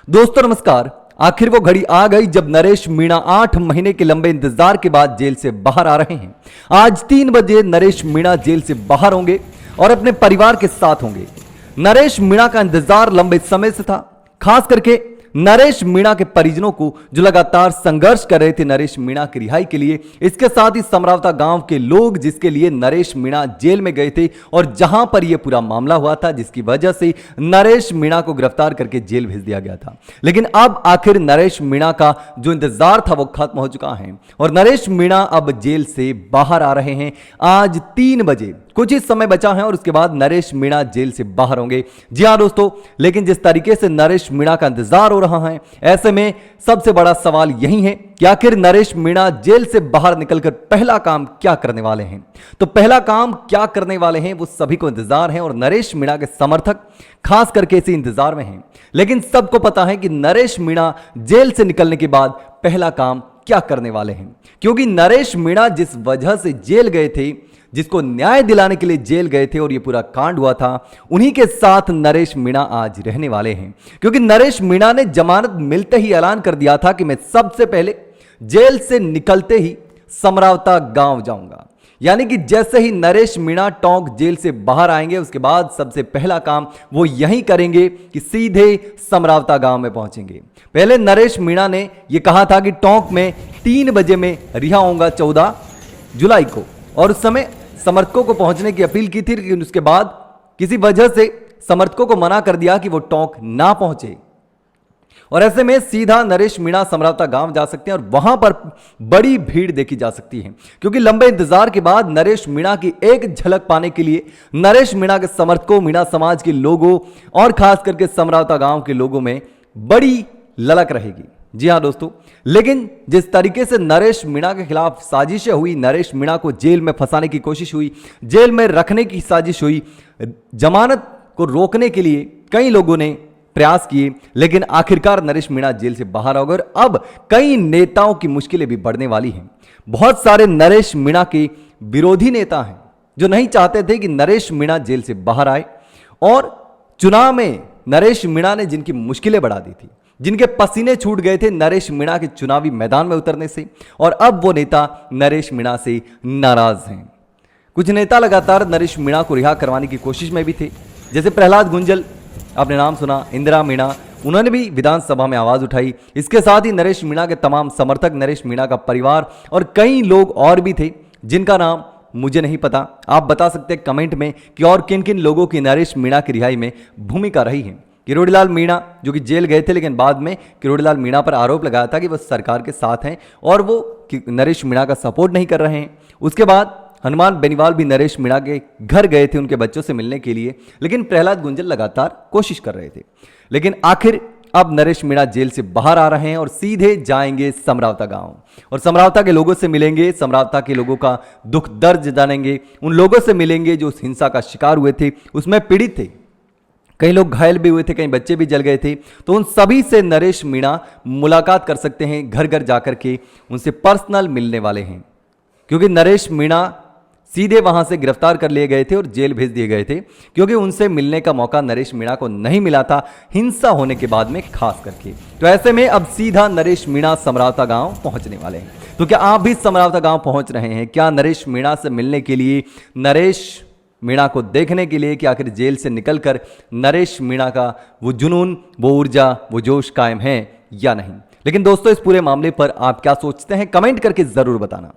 दोस्तों नमस्कार। आखिर वो घड़ी आ गई जब नरेश मीणा 8 महीने के लंबे इंतजार के बाद जेल से बाहर आ रहे हैं। आज 3 बजे नरेश मीणा जेल से बाहर होंगे और अपने परिवार के साथ होंगे। नरेश मीणा का इंतजार लंबे समय से था, खास करके नरेश मीणा के परिजनों को जो लगातार संघर्ष कर रहे थे नरेश मीणा की रिहाई के लिए। इसके साथ ही समरावता गांव के लोग जिसके लिए नरेश मीणा जेल में गए थे और जहां पर यह पूरा मामला हुआ था, जिसकी वजह से नरेश मीणा को गिरफ्तार करके जेल भेज दिया गया था। लेकिन अब आखिर नरेश मीणा का जो इंतजार था वो खत्म हो चुका है और नरेश मीणा अब जेल से बाहर आ रहे हैं। आज 3 बजे कुछ ही समय बचा है और उसके बाद नरेश मीणा जेल से बाहर होंगे। जी हां दोस्तों, लेकिन जिस तरीके से नरेश मीणा का इंतजार हो रहा है, ऐसे में सबसे बड़ा सवाल यही है कि आखिर नरेश मीणा जेल से बाहर निकलकर पहला काम क्या करने वाले हैं। तो पहला काम क्या करने वाले हैं वो सभी को इंतजार है और नरेश मीणा के समर्थक खास करके इसी इंतजार में हैं। लेकिन सबको पता है कि नरेश मीणा जेल से निकलने के बाद पहला काम क्या करने वाले हैं, क्योंकि नरेश मीणा जिस वजह से जेल गए थे, जिसको न्याय दिलाने के लिए जेल गए थे और यह पूरा कांड हुआ था, उन्हीं के साथ नरेश मीणा आज रहने वाले हैं। क्योंकि नरेश मीणा ने जमानत मिलते ही ऐलान कर दिया था कि मैं सबसे पहले जेल से निकलते ही समरावता गांव जाऊंगा। यानी कि जैसे ही नरेश मीणा टोंक जेल से बाहर आएंगे, उसके बाद सबसे पहला काम वो यही करेंगे कि सीधे समरावता गांव में पहुंचेंगे। पहले नरेश मीणा ने यह कहा था कि टोंक में 3 बजे में रिहा होऊंगा 14 जुलाई को, और उस समय समर्थकों को पहुंचने की अपील की थी। लेकिन उसके बाद किसी वजह से समर्थकों को मना कर दिया कि वो टोंक ना पहुंचे और ऐसे में सीधा नरेश मीणा समरावता गांव जा सकते हैं और वहां पर बड़ी भीड़ देखी जा सकती है। क्योंकि लंबे इंतजार के बाद नरेश मीणा की एक झलक पाने के लिए नरेश मीणा के समर्थकों, मीणा समाज के लोगों और खास करके समरावता गांव के लोगों में बड़ी ललक रहेगी। जी हां दोस्तों, लेकिन जिस तरीके से नरेश मीणा के खिलाफ साजिशें हुई, नरेश मीणा को जेल में फंसाने की कोशिश हुई, जेल में रखने की साजिश हुई, जमानत को रोकने के लिए कई लोगों ने प्रयास किए, लेकिन आखिरकार नरेश मीणा जेल से बाहर आ गए और अब कई नेताओं की मुश्किलें भी बढ़ने वाली हैं। बहुत सारे नरेश मीणा के विरोधी नेता हैं जो नहीं चाहते थे कि नरेश मीणा जेल से बाहर आए, और चुनाव में नरेश मीणा ने जिनकी मुश्किलें बढ़ा दी थी, जिनके पसीने छूट गए थे नरेश मीणा के चुनावी मैदान में उतरने से, और अब वो नेता नरेश मीणा से नाराज हैं। कुछ नेता लगातार नरेश मीणा को रिहा करवाने की कोशिश में भी थे, जैसे प्रहलाद गुंजल, आपने नाम सुना, इंदिरा मीणा, उन्होंने भी विधानसभा में आवाज उठाई। इसके साथ ही नरेश मीणा के तमाम समर्थक, नरेश मीणा का परिवार और कई लोग और भी थे जिनका नाम मुझे नहीं पता। आप बता सकते हैं कमेंट में कि और किन किन लोगों की नरेश मीणा की रिहाई में भूमिका रही है। किरोड़ीलाल मीणा जो कि जेल गए थे, लेकिन बाद में किरोड़ीलाल मीणा पर आरोप लगाया था कि वह सरकार के साथ हैं और वो नरेश मीणा का सपोर्ट नहीं कर रहे हैं। उसके बाद हनुमान बेनीवाल भी नरेश मीणा के घर गए थे उनके बच्चों से मिलने के लिए, लेकिन प्रहलाद गुंजल लगातार कोशिश कर रहे थे। लेकिन आखिर अब नरेश मीणा जेल से बाहर आ रहे हैं और सीधे जाएंगे समरावता गांव और समरावता के लोगों से मिलेंगे, समरावता के लोगों का दुख दर्द जानेंगे, उन लोगों से मिलेंगे जो उस हिंसा का शिकार हुए थे, उसमें पीड़ित थे। कई लोग घायल भी हुए थे, कई बच्चे भी जल गए थे। तो उन सभी से नरेश मीणा मुलाकात कर सकते हैं, घर घर जाकर के उनसे पर्सनल मिलने वाले हैं। क्योंकि नरेश मीणा सीधे वहां से गिरफ्तार कर लिए गए थे और जेल भेज दिए गए थे, क्योंकि उनसे मिलने का मौका नरेश मीणा को नहीं मिला था हिंसा होने के बाद में, खास करके। तो ऐसे में अब सीधा नरेश मीणा समरावता गांव पहुंचने वाले हैं। तो क्या आप भी समरावता गांव पहुंच रहे हैं? क्या नरेश मीणा से मिलने के लिए, नरेश मीणा को देखने के लिए कि आखिर जेल से निकलकर नरेश मीणा का वो जुनून, वो ऊर्जा, वो जोश कायम है या नहीं? लेकिन दोस्तों, इस पूरे मामले पर आप क्या सोचते हैं, कमेंट करके जरूर बताना।